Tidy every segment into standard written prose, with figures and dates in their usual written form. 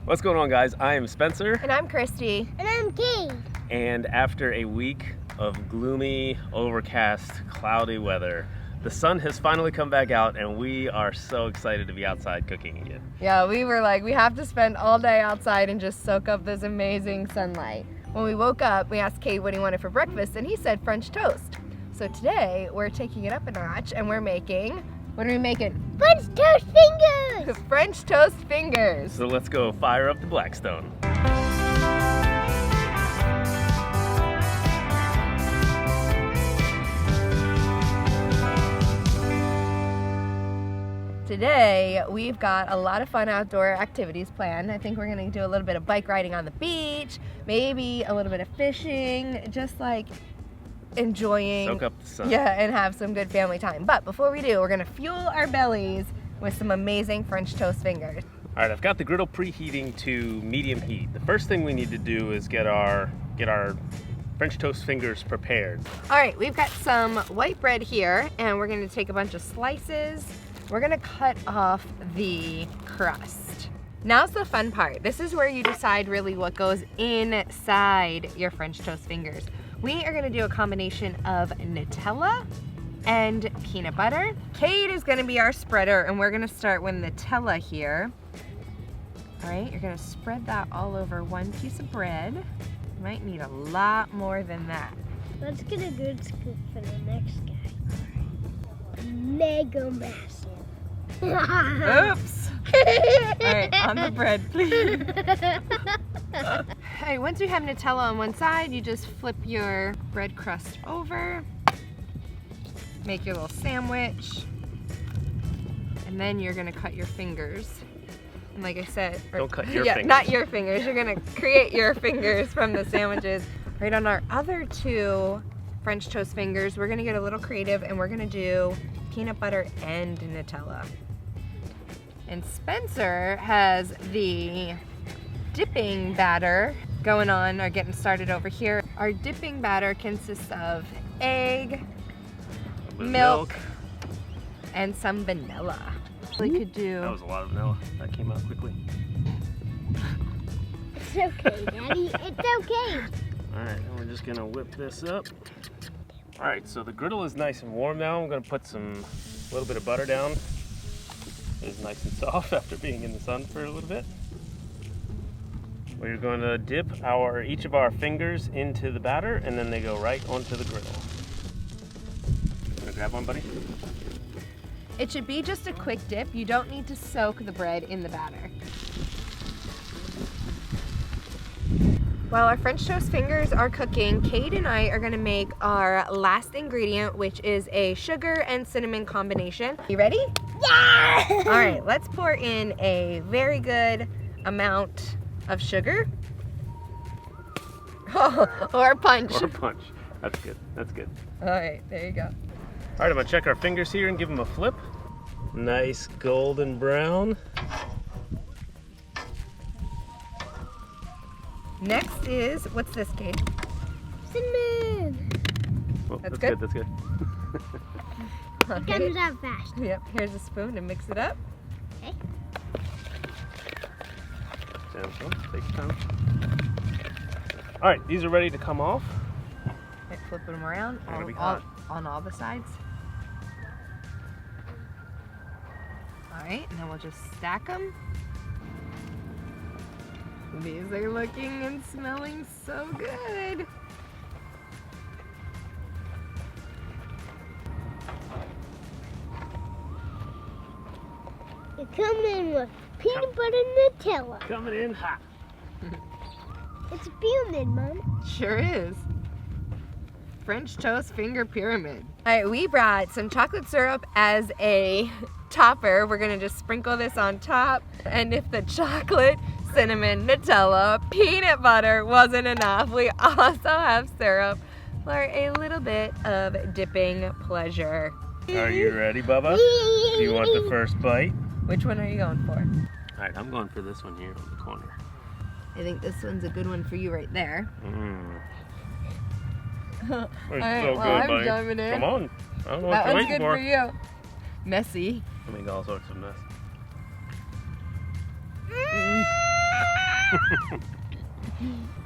What's going on, guys? I am Spencer. And I'm Christy. And I'm Kate. And after a week of gloomy, overcast, cloudy weather, the sun has finally come back out and we are so excited to be outside cooking again. Yeah, we were like, we have to spend all day outside and just soak up this amazing sunlight. When we woke up, we asked Kate what he wanted for breakfast and he said French toast. So today, we're taking it up a notch and we're making, what are we making? French toast fingers! French toast fingers. So let's go fire up the Blackstone. Today, we've got a lot of fun outdoor activities planned. I think we're gonna do a little bit of bike riding on the beach, maybe a little bit of fishing, just like enjoying. Soak up the sun. Yeah, and have some good family time. But before we do, we're gonna fuel our bellies with some amazing French toast fingers. All right, I've got the griddle preheating to medium heat. The first thing we need to do is get our French toast fingers prepared. All right, we've got some white bread here, and we're gonna take a bunch of slices. We're gonna cut off the crust. Now's the fun part. This is where you decide really what goes inside your French toast fingers. We are gonna do a combination of Nutella and peanut butter. Kate is gonna be our spreader, and we're gonna start with Nutella here. All right, you're gonna spread that all over one piece of bread. You might need a lot more than that. Let's get a good scoop for the next guy. Mega massive. Oops. All right, on the bread, please. All right, once you have Nutella on one side, you just flip your bread crust over, make your little sandwich, and then you're gonna cut your fingers. And like I said, Don't cut your fingers. Not your fingers. You're gonna create your fingers from the sandwiches. Right on our other two French toast fingers, we're gonna get a little creative and we're gonna do peanut butter and Nutella. And Spencer has the dipping batter going on, or getting started over here. Our dipping batter consists of egg, milk, and some vanilla. We could do. That was a lot of vanilla. That came out quickly. It's okay, Daddy. It's okay. All right, and we're just gonna whip this up. All right, so the griddle is nice and warm now. I'm gonna put a little bit of butter down. It's nice and soft after being in the sun for a little bit. We're going to dip each of our fingers into the batter, and then they go right onto the griddle. Gonna grab one, buddy? It should be just a quick dip. You don't need to soak the bread in the batter. While our French toast fingers are cooking, Kate and I are gonna make our last ingredient, which is a sugar and cinnamon combination. You ready? Yeah! All right, let's pour in a very good amount of sugar. Oh, or punch. Or punch. That's good. That's good. All right, there you go. All right, I'm gonna check our fingers here and give them a flip. Nice golden brown. Next is, what's this, Kate? Cinnamon. Oh, That's good. good? That's good. It comes out fast. Yep, here's a spoon to mix it up. Okay. Gentle. Take your time. All right, these are ready to come off. Right, flipping them around They're gonna be on hot. all the sides. All right, and then we'll just stack them. These are looking and smelling so good. It comes in with peanut butter and Nutella. Coming in hot. It's fuming, Mom. Sure is. French toast finger pyramid. All right, we brought some chocolate syrup as a topper. We're gonna just sprinkle this on top. And if the chocolate, cinnamon, Nutella, peanut butter wasn't enough, we also have syrup for a little bit of dipping pleasure. Are you ready, Bubba? Do you want the first bite? Which one are you going for? All right, I'm going for this one here on the corner. I think this one's a good one for you right there. It's All right, so well, good, I'm buddy. jumping in. Come on. I don't know That what you're one's waiting good for you. Messy. I make all sorts of mess.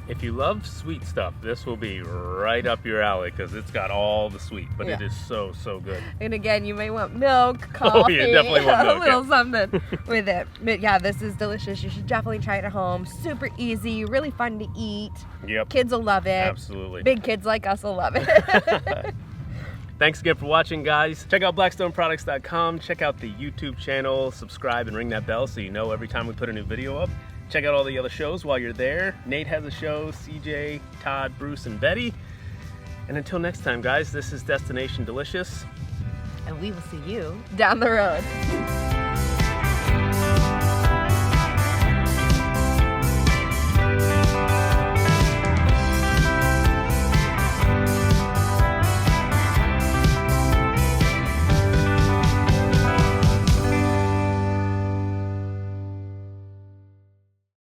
If you love sweet stuff, this will be right up your alley because it's got all the sweet, but it is so, so good. And again, you may want milk, coffee, Oh, you definitely want milk, a little something with it. But yeah, this is delicious. You should definitely try it at home. Super easy, really fun to eat. Yep. Kids will love it. Absolutely. Big kids like us will love it. Thanks again for watching, guys. Check out blackstoneproducts.com. Check out the YouTube channel. Subscribe and ring that bell so you know every time we put a new video up. Check out all the other shows while you're there. Nate has a show, CJ, Todd, Bruce, and Betty. And until next time, guys, this is Destination Delicious. And we will see you down the road.